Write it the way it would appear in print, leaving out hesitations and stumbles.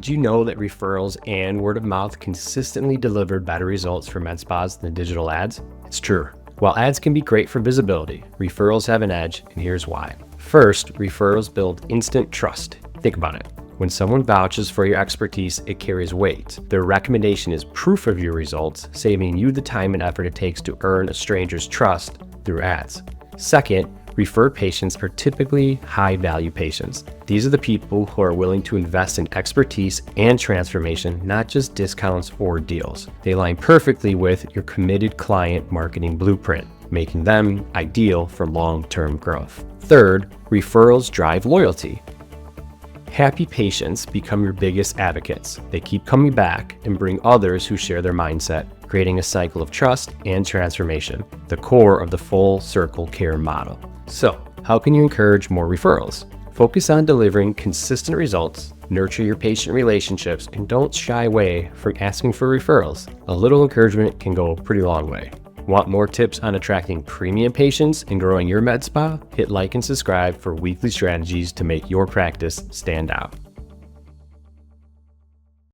Did you know that referrals and word of mouth consistently deliver better results for med spas than digital ads? It's true. While ads can be great for visibility, referrals have an edge, and here's why. First, referrals build instant trust. Think about it. When someone vouches for your expertise, it carries weight. Their recommendation is proof of your results, saving you the time and effort it takes to earn a stranger's trust through ads. Second, referred patients are typically high-value patients. These are the people who are willing to invest in expertise and transformation, not just discounts or deals. They align perfectly with your committed client marketing blueprint, making them ideal for long-term growth. Third, referrals drive loyalty. Happy patients become your biggest advocates. They keep coming back and bring others who share their mindset, creating a cycle of trust and transformation, the core of the full circle care model. So, how can you encourage more referrals? Focus on delivering consistent results, nurture your patient relationships, and don't shy away from asking for referrals. A little encouragement can go a pretty long way. Want more tips on attracting premium patients and growing your med spa? Hit like and subscribe for weekly strategies to make your practice stand out.